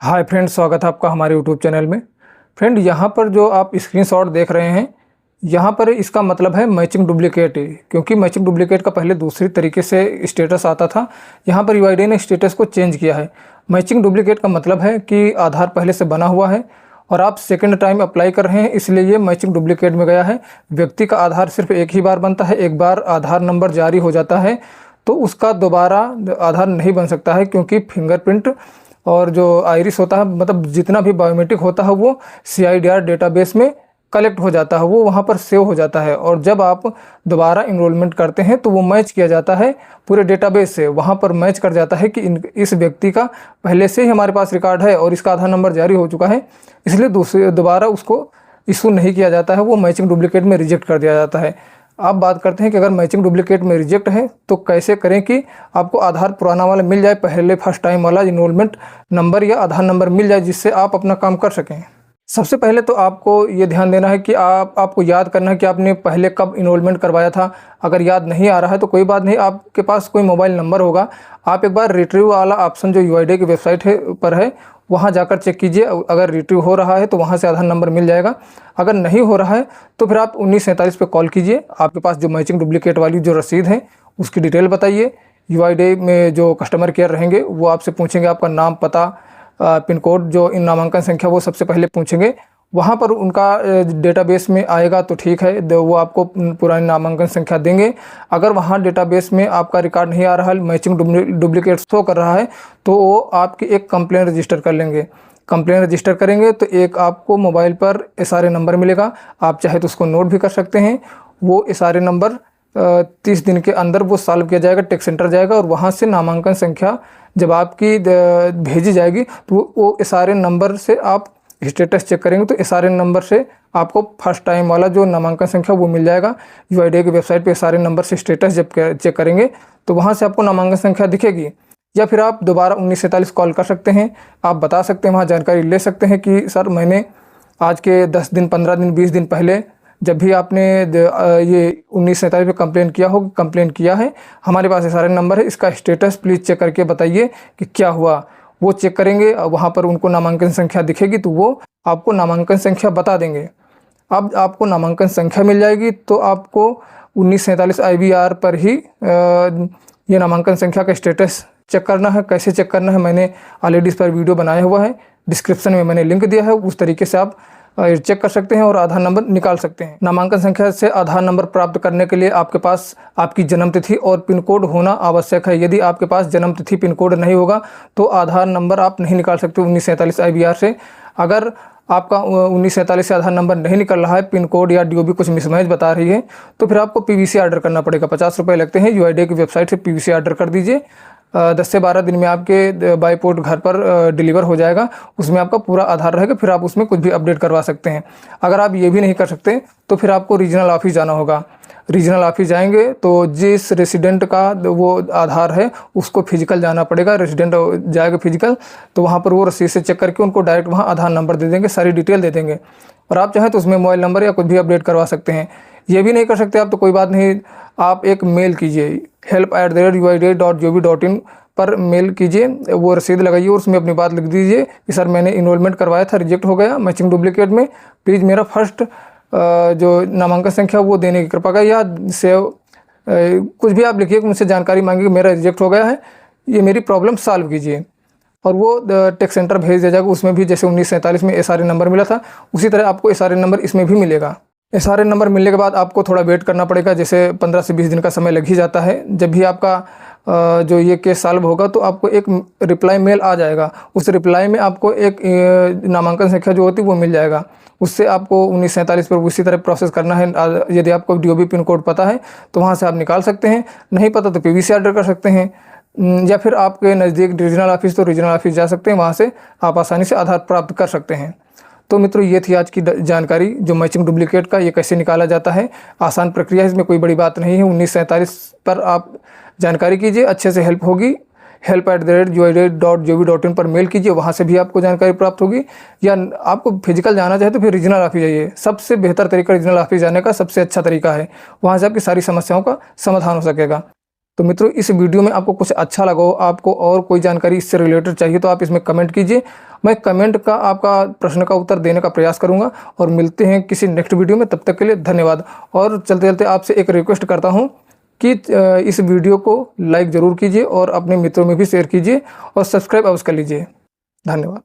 Hi friend, स्वागत है आपका हमारे यूट्यूब चैनल में। फ्रेंड, यहाँ पर जो आप स्क्रीनशॉट देख रहे हैं, यहाँ पर इसका मतलब है मैचिंग डुप्लीकेट। क्योंकि मैचिंग डुप्लीकेट का पहले दूसरी तरीके से स्टेटस आता था, यहाँ पर यूआईडी ने स्टेटस को चेंज किया है। मैचिंग डुप्लीकेट का मतलब है कि आधार पहले से बना हुआ है और आप सेकंड टाइम अप्लाई कर रहे हैं, इसलिए ये मैचिंग डुप्लीकेट में गया है। व्यक्ति का आधार सिर्फ एक ही बार बनता है, एक बार आधार नंबर जारी हो जाता है तो उसका दोबारा आधार नहीं बन सकता है, क्योंकि फिंगरप्रिंट और जो आइरिस होता है, मतलब जितना भी बायोमेट्रिक होता है वो CIDR डेटाबेस में कलेक्ट हो जाता है, वो वहाँ पर सेव हो जाता है। और जब आप दोबारा इनरोलमेंट करते हैं तो वो मैच किया जाता है पूरे डेटाबेस से, वहाँ पर मैच कर जाता है कि इस व्यक्ति का पहले से ही हमारे पास रिकॉर्ड है और इसका आधार नंबर जारी हो चुका है, इसलिए दोबारा उसको इशू नहीं किया जाता है, वो मैचिंग डुप्लीकेट में रिजेक्ट कर दिया जाता है। आप बात करते हैं कि अगर मैचिंग डुप्लीकेट में रिजेक्ट है तो कैसे करें कि आपको आधार पुराना वाला मिल जाए, पहले फर्स्ट टाइम वाला इनरोलमेंट नंबर या आधार नंबर मिल जाए, जिससे आप अपना काम कर सकें। सबसे पहले तो आपको ये ध्यान देना है कि आपको याद करना है कि आपने पहले कब इनरोलमेंट करवाया था। अगर याद नहीं आ रहा है तो कोई बात नहीं, आपके पास कोई मोबाइल नंबर होगा, आप एक बार रिट्रीव वाला ऑप्शन जो यूआईडी की वेबसाइट पर है वहाँ जाकर चेक कीजिए। अगर रिट्रीव हो रहा है तो वहाँ से आधार नंबर मिल जाएगा। अगर नहीं हो रहा है तो फिर आप 1947 पे कॉल कीजिए। आपके पास जो मैचिंग डुप्लीकेट वाली जो रसीद है उसकी डिटेल बताइए। यूआईडी में जो कस्टमर केयर रहेंगे वो आपसे पूछेंगे आपका नाम, पता, पिन कोड, जो इन नामांकन संख्या वो सबसे पहले पूछेंगे। वहाँ पर उनका डेटाबेस में आएगा तो ठीक है, वो आपको पुरानी नामांकन संख्या देंगे। अगर वहाँ डेटाबेस में आपका रिकॉर्ड नहीं आ रहा है, मैचिंग डुप्लीकेट शो कर रहा है, तो वो आपकी एक कंप्लेन रजिस्टर कर लेंगे। कंप्लेन रजिस्टर करेंगे तो एक आपको मोबाइल पर SRA नंबर मिलेगा, आप चाहे तो उसको नोट भी कर सकते हैं। वो SRA नंबर 30 दिन के अंदर वो सॉल्व किया जाएगा, टेक सेंटर जाएगा और वहाँ से नामांकन संख्या जब आपकी भेजी जाएगी तो वो SRA नंबर से आप स्टेटस चेक करेंगे तो SRA नंबर से आपको फर्स्ट टाइम वाला जो नामांकन संख्या वो मिल जाएगा। यूआईडी की वेबसाइट पे SRA नंबर से स्टेटस जब चेक करेंगे तो वहाँ से आपको नामांकन संख्या दिखेगी। या फिर आप दोबारा 1947 कॉल कर सकते हैं, आप बता सकते हैं, वहाँ जानकारी ले सकते हैं कि सर मैंने आज के 10 दिन, 15 दिन, 20 दिन पहले जब भी आपने ये 1947 पे कंप्लेन किया है, हमारे पास SRA नंबर है, इसका स्टेटस प्लीज़ चेक करके बताइए कि क्या हुआ। वो चेक करेंगे, वहाँ पर उनको नामांकन संख्या दिखेगी तो वो आपको नामांकन संख्या बता देंगे। अब आपको नामांकन संख्या मिल जाएगी तो आपको 1947 IBR पर ही ये नामांकन संख्या का स्टेटस चेक करना है। कैसे चेक करना है मैंने ऑलरेडी इस पर वीडियो बनाया हुआ है, डिस्क्रिप्शन में मैंने लिंक दिया है, उस तरीके से आप चेक कर सकते हैं और आधार नंबर निकाल सकते हैं। नामांकन संख्या से आधार नंबर प्राप्त करने के लिए आपके पास आपकी जन्म तिथि और पिन कोड होना आवश्यक है। यदि आपके पास जन्म तिथि, पिन कोड नहीं होगा तो आधार नंबर आप नहीं निकाल सकते 1947 IBR से। अगर आपका 1947 से आधार नंबर नहीं निकल रहा है, पिन कोड या DOB कुछ मिसमैच बता रही है, तो फिर आपको PVC ऑर्डर करना पड़ेगा। 50 रुपये लगते हैं। यूआईडी की वेबसाइट से PVC ऑर्डर कर दीजिए। 10 से 12 दिन में आपके बाई पोर्ट घर पर डिलीवर हो जाएगा। उसमें आपका पूरा आधार रहेगा, फिर आप उसमें कुछ भी अपडेट करवा सकते हैं। अगर आप ये भी नहीं कर सकते तो फिर आपको रीजनल ऑफिस जाना होगा। रीजनल ऑफिस जाएंगे तो जिस रेसिडेंट का वो आधार है उसको फिजिकल जाना पड़ेगा। रेसिडेंट जाएगा फिजिकल तो वहाँ पर वो रसीद से चेक करके उनको डायरेक्ट वहाँ आधार नंबर दे देंगे, सारी डिटेल दे देंगे। और आप चाहें तो उसमें मोबाइल नंबर या कुछ भी अपडेट करवा सकते हैं। ये भी नहीं कर सकते आप तो कोई बात नहीं, आप एक मेल कीजिए, help@uid.gov.in पर मेल कीजिए, वो रसीद लगाइए और उसमें अपनी बात लिख दीजिए कि सर मैंने इनरोलमेंट करवाया था, रिजेक्ट हो गया मैचिंग डुप्लीकेट में, प्लीज़ मेरा फर्स्ट जो नामांकन संख्या वो देने की कृपा करिए। या सेव कुछ भी आप लिखिए, मुझसे जानकारी मांगिए, मेरा रिजेक्ट हो गया है, ये मेरी प्रॉब्लम सॉल्व कीजिए। और वो टेक सेंटर भेज दिया जाएगा। उसमें भी जैसे 1947 में SRA नंबर मिला था उसी तरह आपको SRA नंबर इसमें भी मिलेगा। SRA नंबर मिलने के बाद आपको थोड़ा वेट करना पड़ेगा, जैसे 15 से 20 दिन का समय लग ही जाता है। जब भी आपका जो ये केस सॉल्व होगा तो आपको एक रिप्लाई मेल आ जाएगा। उस रिप्लाई में आपको एक नामांकन संख्या जो होती है वो मिल जाएगा। उससे आपको 1947 पर उसी तरह प्रोसेस करना है। यदि आपको DOB पिन कोड पता है तो वहाँ से आप निकाल सकते हैं, नहीं पता तो PVC ऑर्डर कर सकते हैं। या फिर आपके नज़दीक रीजनल ऑफिस तो रीजनल ऑफिस जा सकते हैं, वहाँ से आप आसानी से आधार प्राप्त कर सकते हैं। तो मित्रों, ये थी आज की जानकारी जो मैचिंग डुप्लीकेट का, ये कैसे निकाला जाता है। आसान प्रक्रिया है, इसमें कोई बड़ी बात नहीं है। 1947 पर आप जानकारी कीजिए, अच्छे से हेल्प होगी। help@uid.gov.in पर मेल कीजिए, वहाँ से भी आपको जानकारी प्राप्त होगी। या आपको फिजिकल जाना चाहे तो फिर रीजनल ऑफिस जाइए। सबसे बेहतर तरीका रीजनल ऑफिस जाने का सबसे अच्छा तरीका है, वहाँ से आपकी सारी समस्याओं का समाधान हो सकेगा। तो मित्रों इस वीडियो में आपको कुछ अच्छा लगा हो, आपको और कोई जानकारी इससे रिलेटेड चाहिए तो आप इसमें कमेंट कीजिए। मैं कमेंट का आपका प्रश्न का उत्तर देने का प्रयास करूंगा और मिलते हैं किसी नेक्स्ट वीडियो में। तब तक के लिए धन्यवाद। और चलते चलते आपसे एक रिक्वेस्ट करता हूं कि इस वीडियो को लाइक ज़रूर कीजिए और अपने मित्रों में भी शेयर कीजिए और सब्सक्राइब अवश्य कर लीजिए। धन्यवाद।